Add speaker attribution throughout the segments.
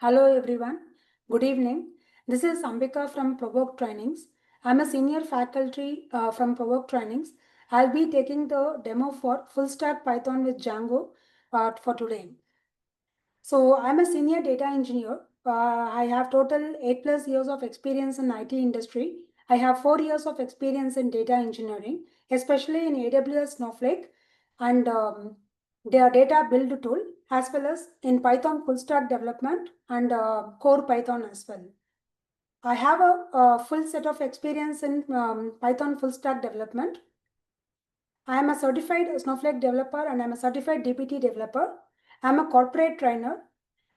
Speaker 1: Hello everyone. Good evening. This is Ambika from Provoke Trainings. I'm a senior faculty from Provoke Trainings. I'll be taking the demo for full stack Python with Django for today. So I'm a senior data engineer. I have total 8+ years of experience in IT industry. I have 4 years of experience in data engineering, especially in AWS Snowflake and their data build tool, as well as in Python full stack development and core Python as well. I have a full set of experience in Python full stack development. I am a certified Snowflake developer and I'm a certified DBT developer. I'm a corporate trainer.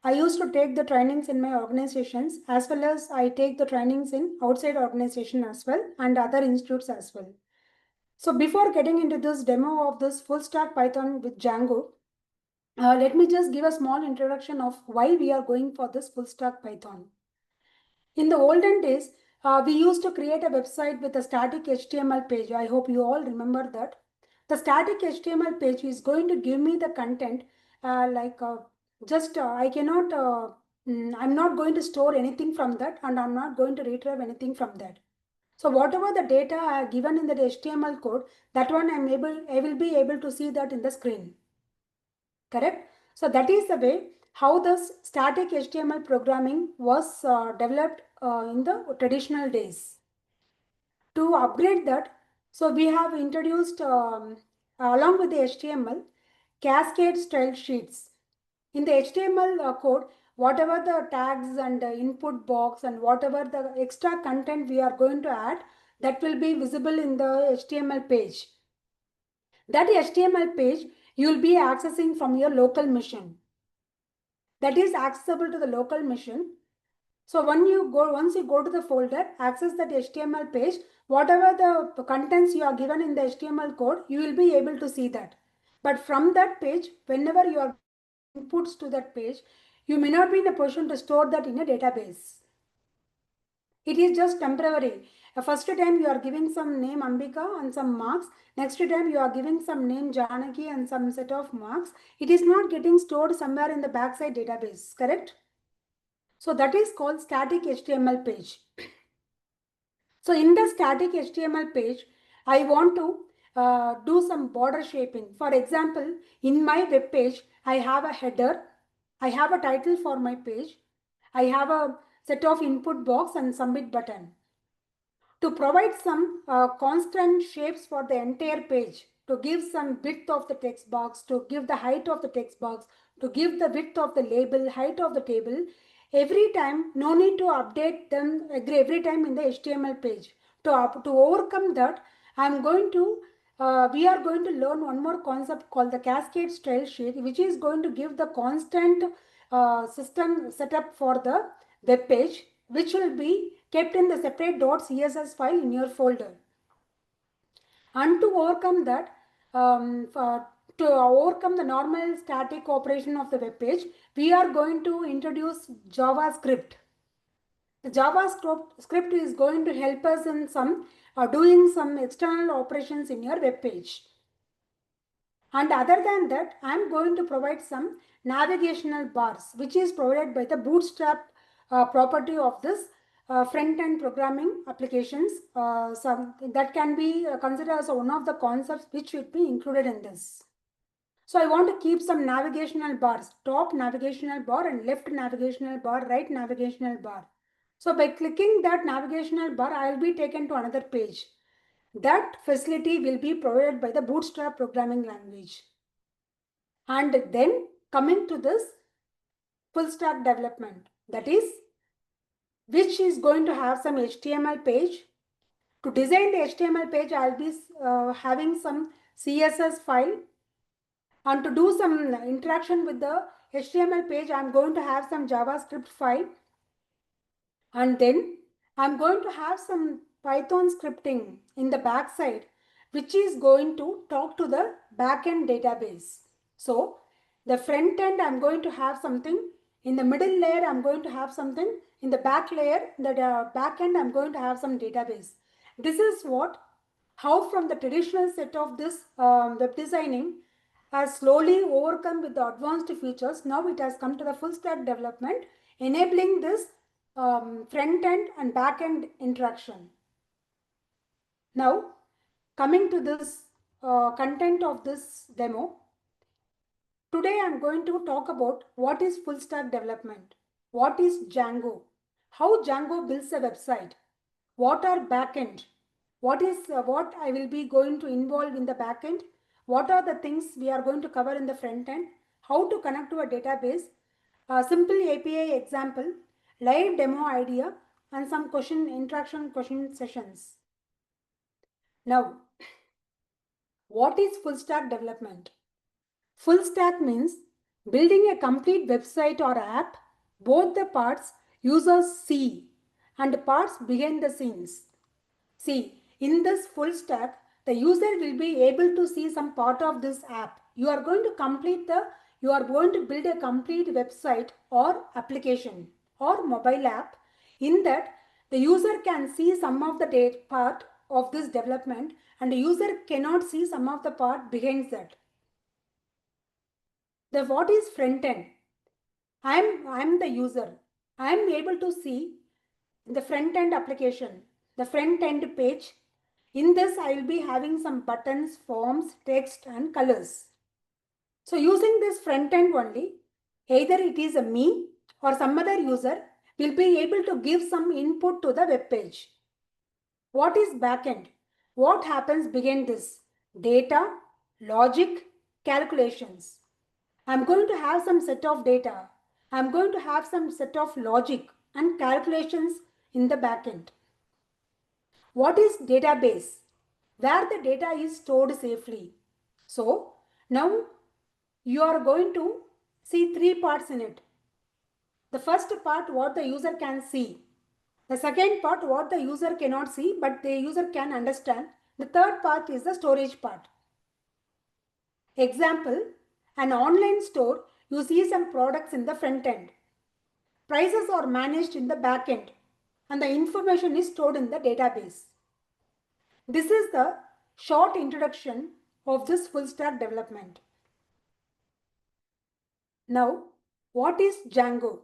Speaker 1: I used to take the trainings in my organizations as well as I take the trainings in outside organization as well and other institutes as well. So before getting into this demo of this full stack Python with Django, let me just give a small introduction of why we are going for this full stack Python. In the olden days, we used to create a website with a static HTML page. I hope you all remember that. The static HTML page is going to give me the content I cannot, I'm not going to store anything from that and I'm not going to retrieve anything from that. So whatever the data I have given in the HTML code, that one I will be able to see that in the screen. Correct? So that is the way how the static HTML programming was developed in the traditional days. To upgrade that, so we have introduced along with the HTML cascade style sheets. In the HTML code, whatever the tags and the input box and whatever the extra content we are going to add, that will be visible in the HTML page. That HTML page you will be accessing from your local machine. That is accessible to the local machine. So once you go to the folder, access that HTML page, whatever the contents you are given in the HTML code, you will be able to see that. But from that page, whenever you are inputs to that page, you may not be in a position to store that in a database. It is just temporary. First time you are giving some name Ambika and some marks. Next time you are giving some name Janaki and some set of marks. It is not getting stored somewhere in the backside database, correct? So that is called static HTML page. So in the static HTML page, I want to do some border shaping. For example, in my web page, I have a header. I have a title for my page. I have a set of input box and submit button. To provide some constant shapes for the entire page, to give some width of the text box, to give the height of the text box, to give the width of the label, height of the table, every time, no need to update them every time in the HTML page. To overcome that, we are going to learn one more concept called the cascade style sheet, which is going to give the constant system setup for the web page, which will be kept in the separate .css file in your folder. And to overcome that, to overcome the normal static operation of the web page, we are going to introduce JavaScript. The JavaScript is going to help us in doing some external operations in your web page. And other than that, I am going to provide some navigational bars, which is provided by the Bootstrap property of this front-end programming applications. That can be considered as one of the concepts which should be included in this. So I want to keep some navigational bars, top navigational bar and left navigational bar, right navigational bar. So by clicking that navigational bar, I will be taken to another page. That facility will be provided by the Bootstrap programming language. And then coming to this full stack development, that is, which is going to have some HTML page. To design the HTML page, I'll be having some CSS file. And to do some interaction with the HTML page, I'm going to have some JavaScript file. And then I'm going to have some Python scripting in the backside, which is going to talk to the backend database. So the front end, I'm going to have something. In the middle layer, I'm going to have something. In the back layer, the back end, I'm going to have some database. This is how from the traditional set of this web designing has slowly overcome with the advanced features. Now it has come to the full stack development. enabling this front end and back end interaction. Now, coming to this content of this demo, today I'm going to talk about what is full stack development, what is Django, how Django builds a website, what are backend, what I will be going to involve in the backend, what are the things we are going to cover in the front end, how to connect to a database, a simple API example, live demo idea, and some question sessions. Now, what is full stack development? Full stack means building a complete website or app, both the parts users see and parts behind the scenes. See, in this full stack, the user will be able to see some part of this app. You are going to build a complete website or application or mobile app. In that, the user can see some of the part of this development and the user cannot see some of the part behind that. The what is front end? I'm the user. I'm able to see the front end application, the front end page. In this, I will be having some buttons, forms, text, and colors. So using this front end only, either it is a me or some other user will be able to give some input to the web page. What is backend? What happens behind this? Data, logic, calculations. I'm going to have some set of data. I'm going to have some set of logic and calculations in the backend. What is database? Where the data is stored safely. So now you are going to see three parts in it. The first part, what the user can see. The second part, what the user cannot see but the user can understand. The third part is the storage part. Example, an online store, you see some products in the front end. Prices are managed in the back end and the information is stored in the database. This is the short introduction of this full stack development. Now, what is Django?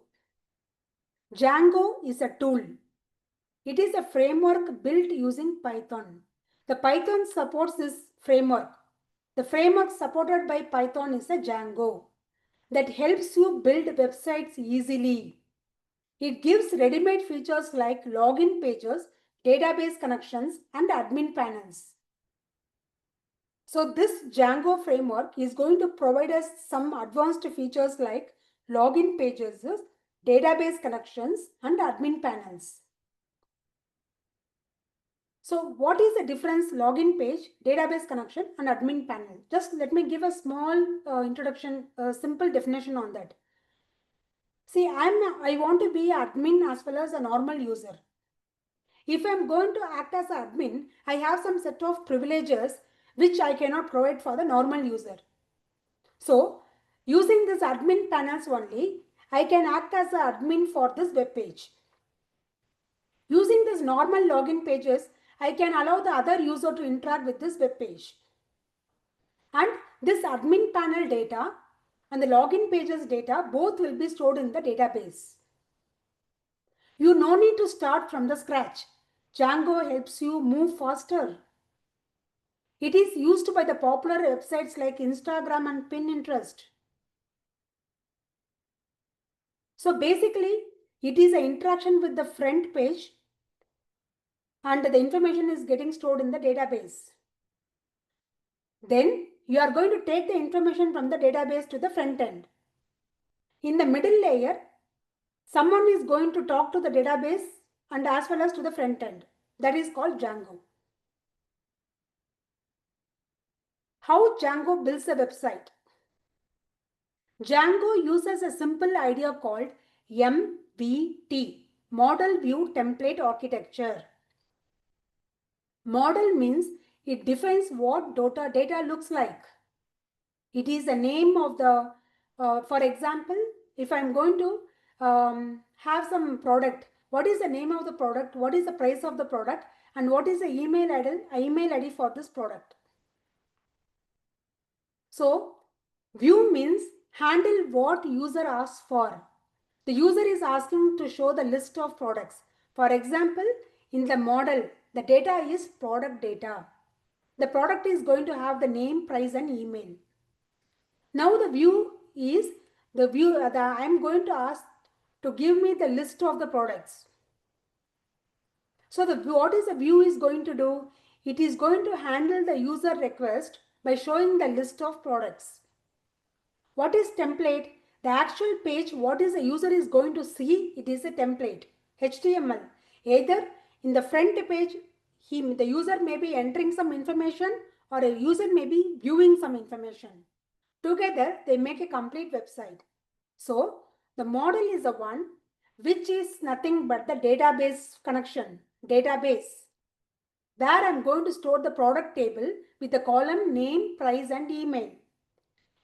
Speaker 1: Django is a tool. It is a framework built using Python. The Python supports this framework. The framework supported by Python is a Django that helps you build websites easily. It gives ready-made features like login pages, database connections, and admin panels. So this Django framework is going to provide us some advanced features like login pages, database connections, and admin panels. So what is the difference login page, database connection, and admin panel? Just let me give a small introduction, simple definition on that. See, I want to be admin as well as a normal user. If I'm going to act as an admin, I have some set of privileges which I cannot provide for the normal user. So, using this admin panels only, I can act as an admin for this web page. Using this normal login pages, I can allow the other user to interact with this web page. And this admin panel data and the login pages data both will be stored in the database. You no need to start from the scratch. Django helps you move faster. It is used by the popular websites like Instagram and Pinterest. So basically, it is an interaction with the front page and the information is getting stored in the database. Then you are going to take the information from the database to the front end. In the middle layer, someone is going to talk to the database and as well as to the front end. That is called Django. How Django builds a website? Django uses a simple idea called MVT, Model View Template Architecture. Model means it defines what data looks like. It is the name of the, for example, if I'm going to have some product, what is the name of the product, what is the price of the product, and what is the email ID for this product. So, view means handle what user asks for. The user is asking to show the list of products. For example, in the model, the data is product data. The product is going to have the name, price and email. Now the view is I am going to ask to give me the list of the products. So what is the view is going to do? It is going to handle the user request by showing the list of products. What is template? The actual page, what is the user is going to see, it is a template, HTML. Either in the front page, the user may be entering some information or a user may be viewing some information. Together, they make a complete website. So, the model is the one which is nothing but the database connection, database, where I'm going to store the product table with the column name, price and email.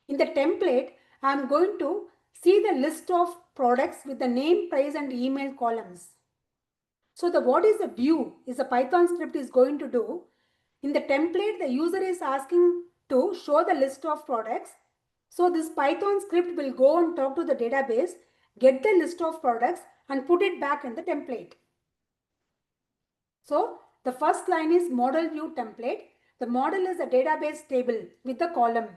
Speaker 1: In the template, I'm going to see the list of products with the name, price and email columns. So what is the view is a Python script is going to do. In the template, the user is asking to show the list of products. So this Python script will go and talk to the database, get the list of products and put it back in the template. So the first line is model view template. The model is a database table with the column.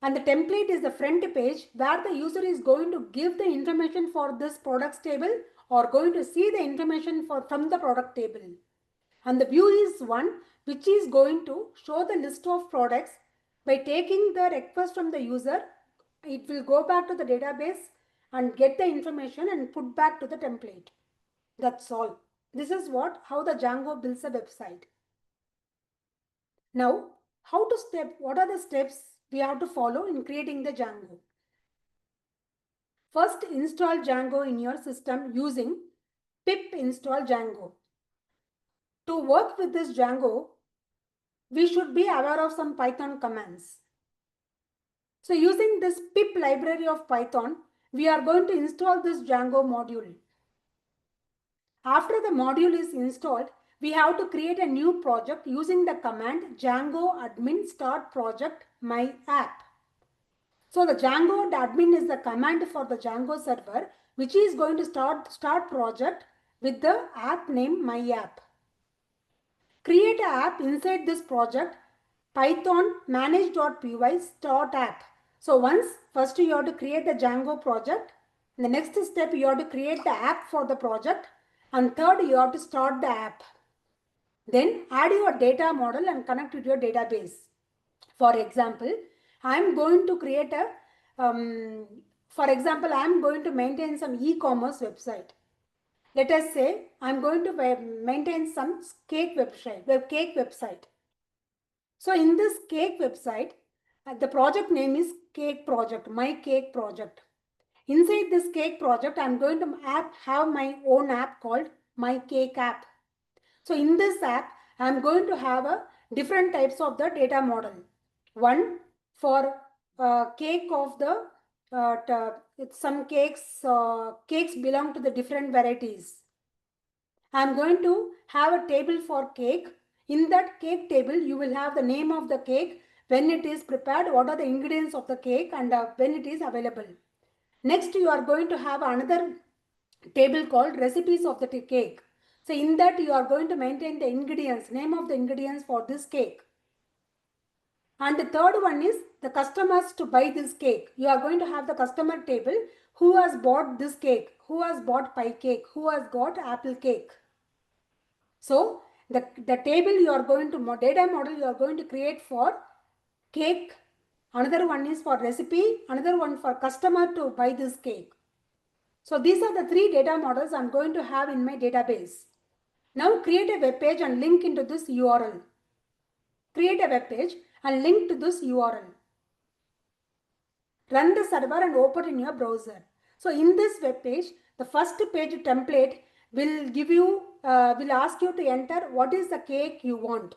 Speaker 1: And the template is the front page where the user is going to give the information for this products table or going to see the information from the product table. And the view is one which is going to show the list of products. By taking the request from the user, it will go back to the database and get the information and put back to the template. That's all. This is how the Django builds a website. Now, what are the steps we have to follow in creating the Django? First, install Django in your system using pip install Django. To work with this Django, we should be aware of some Python commands. So using this pip library of Python, we are going to install this Django module. After the module is installed, we have to create a new project using the command Django admin start project my app. So the Django admin is the command for the Django server, which is going to start project with the app name my app. Create an app inside this project, Python manage.py start app. So first you have to create the Django project. In the next step, you have to create the app for the project. And third, you have to start the app. Then add your data model and connect with your database. For example, I am going to create I am going to maintain some e-commerce website. Let us say I am going to maintain some cake website. So in this cake website, the project name is cake project, my cake project. Inside this cake project, I am going to have my own app called my cake app. So in this app, I am going to have different types of the data model. One for cake of the some cakes belong to the different varieties. I am going to have a table for cake. In that cake table, you will have the name of the cake, when it is prepared, what are the ingredients of the cake and when it is available. Next, you are going to have another table called recipes of the cake. So in that you are going to maintain the ingredients, name of the ingredients for this cake. And the third one is the customers to buy this cake. You are going to have the customer table, who has bought this cake, who has bought pie cake, who has got apple cake. So the table you are going to, data model you are going to create for cake. Another one is for recipe, another one for customer to buy this cake. So these are the three data models I'm going to have in my database. Now create a web page and link into this URL. Create a web page and link to this URL. Run the server and open in your browser. So in this web page, the first page template will give you, will ask you to enter what is the cake you want.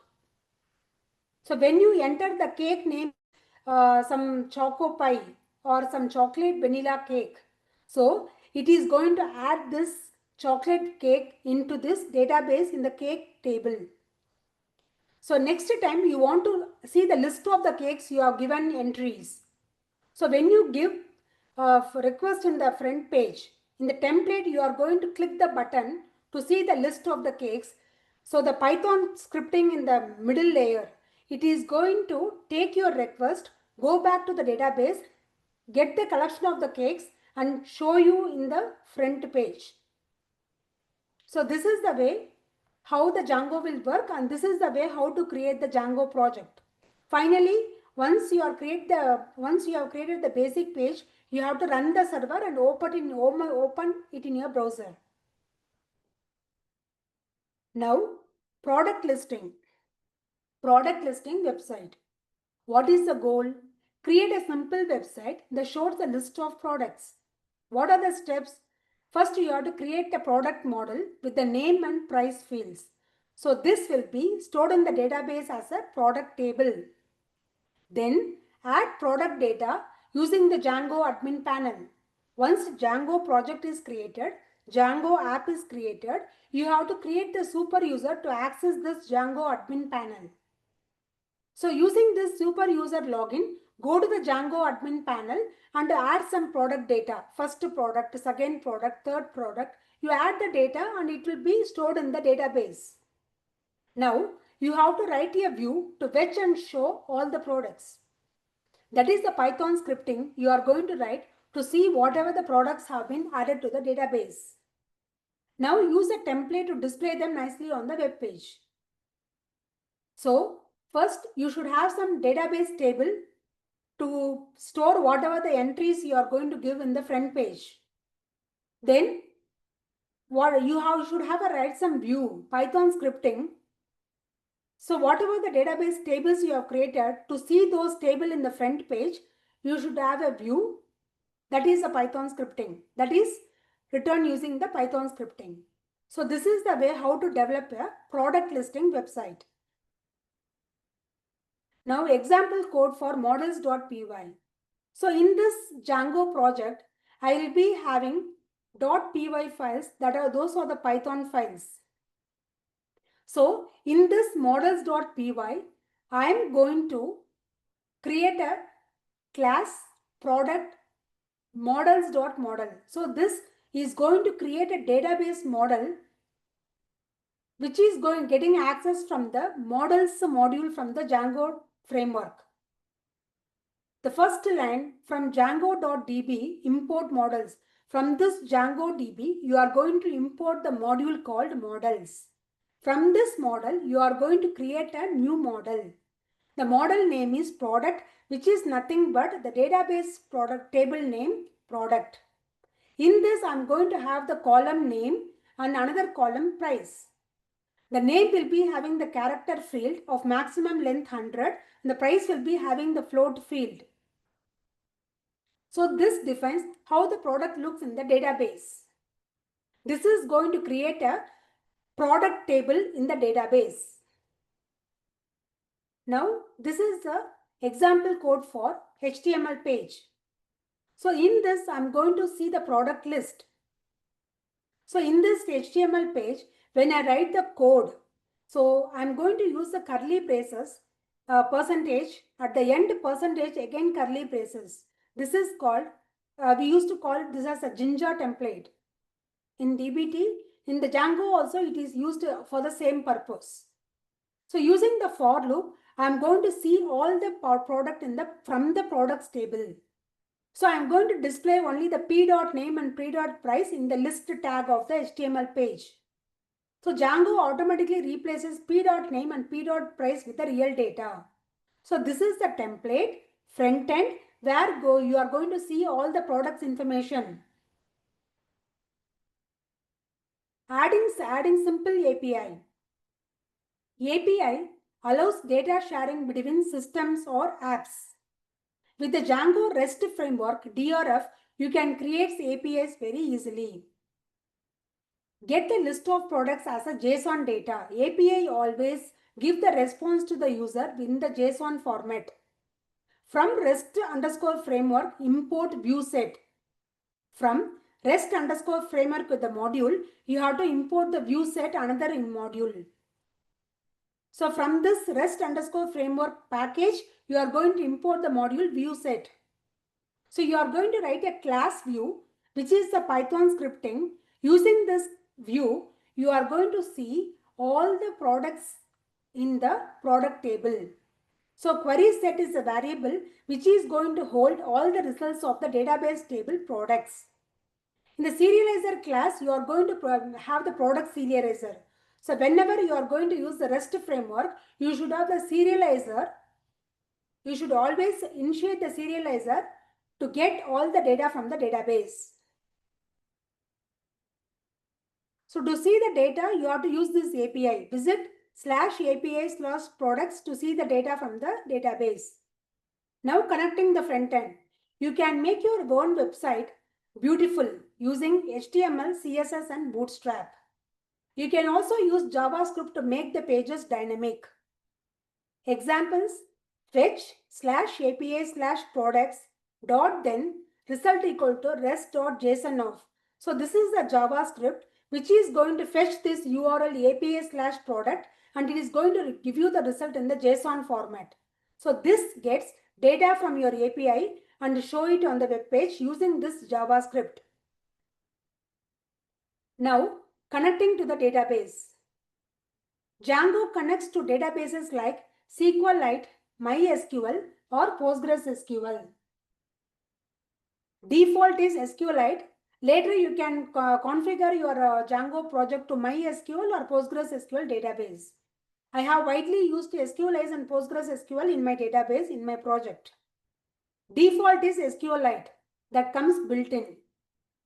Speaker 1: So when you enter the cake name, some choco pie or some chocolate vanilla cake. So it is going to add this chocolate cake into this database in the cake table. So next time you want to see the list of the cakes you have given entries. So when you give request in the front page, In the template, you are going to click the button to see the list of the cakes. So the Python scripting in the middle layer, it is going to take your request, go back to the database, get the collection of the cakes and show you in the front page. So this is the way how the Django will work, and this is the way how to create the Django project. Finally, once you have created the basic page, you have to run the server and open it in your browser. Now, product listing website. What is the goal? Create a simple website that shows the list of products. What are the steps? First, you have to create a product model with the name and price fields. So this will be stored in the database as a product table. Then add product data using the Django admin panel. Once Django project is created, Django app is created, you have to create the super user to access this Django admin panel. So using this super user login, go to the Django admin panel and add some product data. First product, second product, third product. You add the data and it will be stored in the database. Now you have to write a view to fetch and show all the products. That is the Python scripting you are going to write to see whatever the products have been added to the database. Now use a template to display them nicely on the web page. So first you should have some database table to store whatever the entries you are going to give in the front page. Then should have a write some view, Python scripting. So whatever the database tables you have created, to see those tables in the front page, you should have a view. That is a Python scripting. That is written using the Python scripting. So this is the way how to develop a product listing website. Now example code for models.py. So in this Django project, I will be having .py files those are the Python files. So in this models.py, I am going to create a class product models.model. So this is going to create a database model which is getting access from the models module from the Django framework. The first line from Django.db import models. From this Django DB, you are going to import the module called models. From this model, you are going to create a new model. The model name is product, which is nothing but the database product table name product. In this, I am going to have the column name and another column price. The name will be having the character field of maximum length 100 and the price will be having the float field. So this defines how the product looks in the database. This is going to create a product table in the database. Now this is the example code for HTML page. So in this I am going to see the product list. So in this HTML page, when I write the code, so I am going to use the curly braces, percentage, at the end percentage again curly braces. This is called, we used to call this as a Jinja template. In DBT, in the Django also it is used for the same purpose. So using the for loop, I am going to see all the product from the products table. So I am going to display only the p.name and p.price in the list tag of the HTML page. So Django automatically replaces p.name and p.price with the real data. So this is the template front end where you are going to see all the products information. Adding simple API. API allows data sharing between systems or apps. With the Django REST framework, DRF, you can create APIs very easily. Get the list of products as a JSON data. API always give the response to the user in the JSON format. From REST_framework, import view set. From REST_framework with the module, you have to import the view set another in module. So from this REST_framework package, you are going to import the module view set. So you are going to write a class view which is the Python scripting. Using this view, you are going to see all the products in the product table. So query set is a variable which is going to hold all the results of the database table products. In the serializer class, you are going to have the product serializer. So whenever you are going to use the REST framework, you should have the serializer. You should always initiate the serializer to get all the data from the database. So to see the data, you have to use this API. Visit /API/products to see the data from the database. Now connecting the front end. You can make your own website beautiful using HTML, CSS and Bootstrap. You can also use JavaScript to make the pages dynamic. Examples: fetch /API/products dot then result equal to rest.json of. So this is the JavaScript which is going to fetch this URL API/product and it is going to give you the result in the JSON format. So this gets data from your API and show it on the web page using this JavaScript. Now connecting to the database. Django connects to databases like SQLite, MySQL or PostgreSQL. Default is SQLite. Later you can configure your Django project to MySQL or PostgreSQL database. I have widely used SQLite and PostgreSQL in my database in my project. Default is SQLite that comes built in.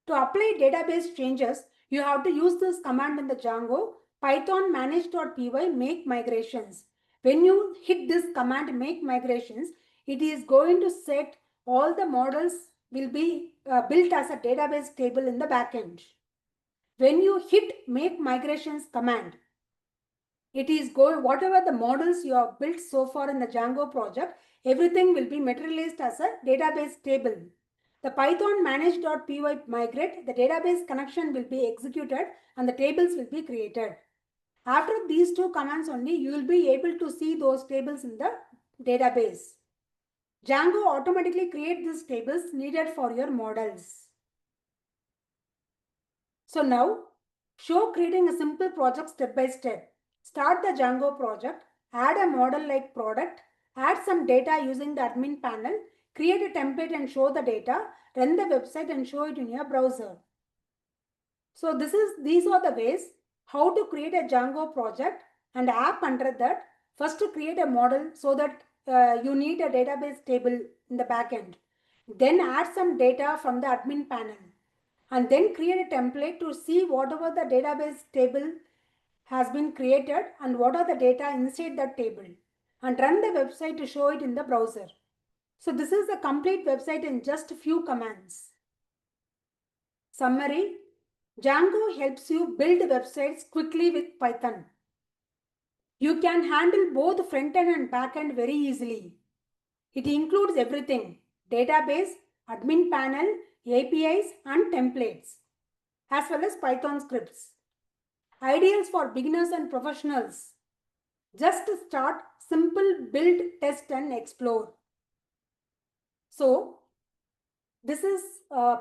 Speaker 1: To apply database changes, you have to use this command in the Django, Python manage.py make migrations. When you hit this command make migrations, it is going to set all the models will be built as a database table in the backend. When you hit make migrations command, it is going, whatever the models you have built so far in the Django project, everything will be materialized as a database table. The Python manage.py migrate, the database connection will be executed and the tables will be created. After these two commands only, you will be able to see those tables in the database. Django automatically creates these tables needed for your models. So now, show creating a simple project step by step. Start the Django project, add a model like product, add some data using the admin panel, create a template and show the data, run the website and show it in your browser. So these are the ways how to create a Django project and app under that. First to create a model so that you need a database table in the backend. Then add some data from the admin panel. And then create a template to see whatever the database table has been created and what are the data inside that table. And run the website to show it in the browser. So this is a complete website in just a few commands. Summary: Django helps you build websites quickly with Python. You can handle both front-end and back-end very easily. It includes everything: database, admin panel, APIs and templates, as well as Python scripts. Ideals for beginners and professionals. Just start, simple, build, test and explore. So this is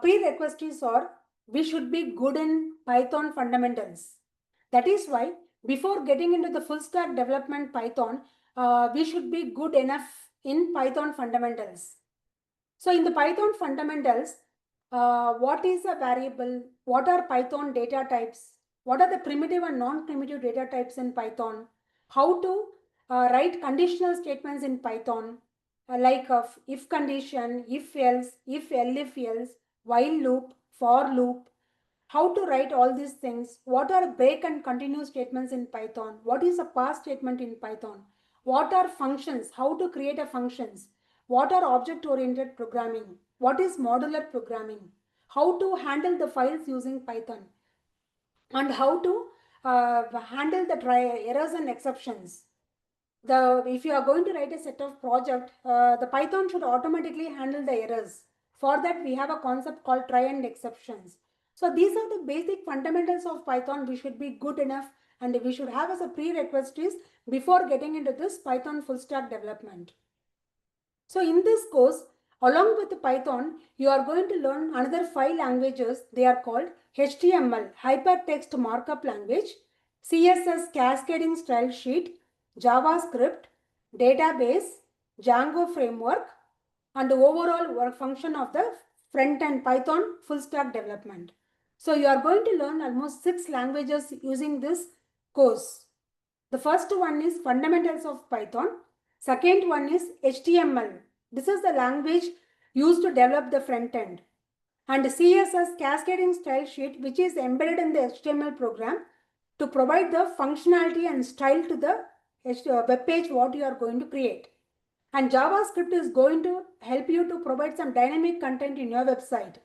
Speaker 1: prerequisites are we should be good in Python fundamentals. That is why before getting into the full stack development Python, we should be good enough in Python fundamentals. So in the Python fundamentals, what is a variable? What are Python data types? What are the primitive and non-primitive data types in Python? How to write conditional statements in Python, like if condition, if else, if elif else, while loop, for loop. How to write all these things? What are break and continue statements in Python? What is a pass statement in Python? What are functions? How to create a functions? What are object-oriented programming? What is modular programming? How to handle the files using Python? And how to handle the errors and exceptions. If you are going to write a set of project, the Python should automatically handle the errors. For that, we have a concept called try and exceptions. So these are the basic fundamentals of Python. We should be good enough and we should have as a prerequisites before getting into this Python full stack development. So in this course, Along with Python, you are going to learn another 5 languages. They are called HTML, Hypertext Markup Language, CSS Cascading Style Sheet, JavaScript, Database, Django Framework, and the overall work function of the front-end Python full stack development. So you are going to learn almost 6 languages using this course. The first one is fundamentals of Python. Second one is HTML. This is the language used to develop the front end. And CSS cascading style sheet, which is embedded in the HTML program to provide the functionality and style to the web page what you are going to create. And JavaScript is going to help you to provide some dynamic content in your website.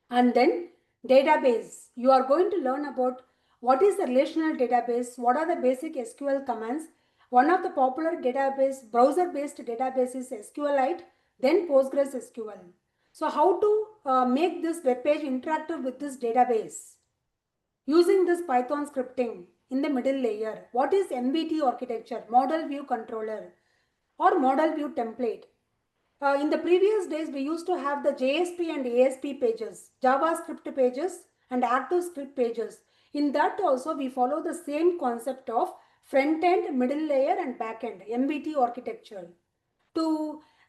Speaker 1: And then database. You are going to learn about what is a relational database, what are the basic SQL commands. One of the popular database, browser-based database is SQLite, then PostgreSQL. So how to make this web page interactive with this database? Using this Python scripting in the middle layer. What is MVT architecture, model view controller or model view template? In the previous days, we used to have the JSP and ASP pages, JavaScript pages and ActiveScript pages. In that also, we follow the same concept of front end, middle layer and back end, MVT architecture.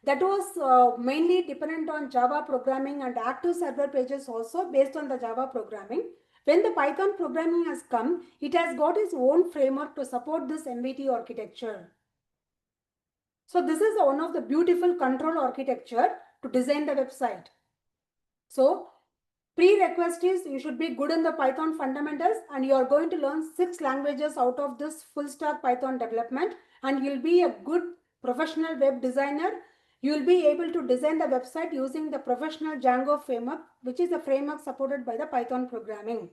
Speaker 1: That was mainly dependent on Java programming and active server pages also based on the Java programming. When the Python programming has come, it has got its own framework to support this MVT architecture. So this is one of the beautiful control architecture to design the website. So prerequisite is you should be good in the Python fundamentals and you are going to learn 6 languages out of this full stack Python development and you'll be a good professional web designer. You will be able to design the website using the professional Django framework, which is a framework supported by the Python programming.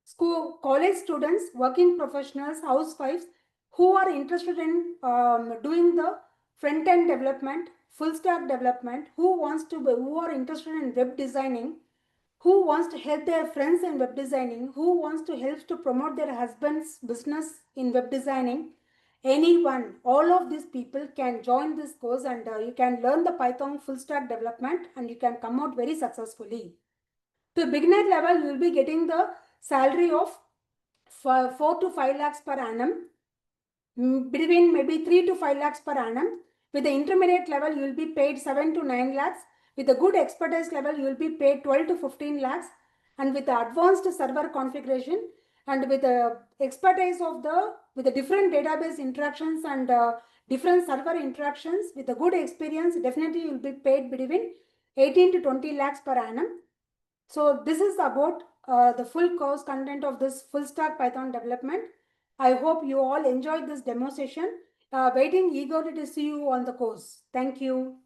Speaker 1: School, college students, working professionals, housewives who are interested in doing the front-end development, full stack development, who are interested in web designing, who wants to help their friends in web designing, who wants to help to promote their husband's business in web designing. Anyone, all of these people can join this course and you can learn the Python full stack development and you can come out very successfully. To beginner level, you will be getting the salary of 4 to 5 lakhs per annum, between maybe 3 to 5 lakhs per annum. With the intermediate level, you will be paid 7 to 9 lakhs. With the good expertise level, you will be paid 12 to 15 lakhs. And with the advanced server configuration and with the expertise of with the different database interactions and different server interactions, with the good experience, definitely you will be paid between 18 to 20 lakhs per annum. So this is about the full course content of this full stack Python development. I hope you all enjoyed this demo session. Waiting eagerly to see you on the course. Thank you.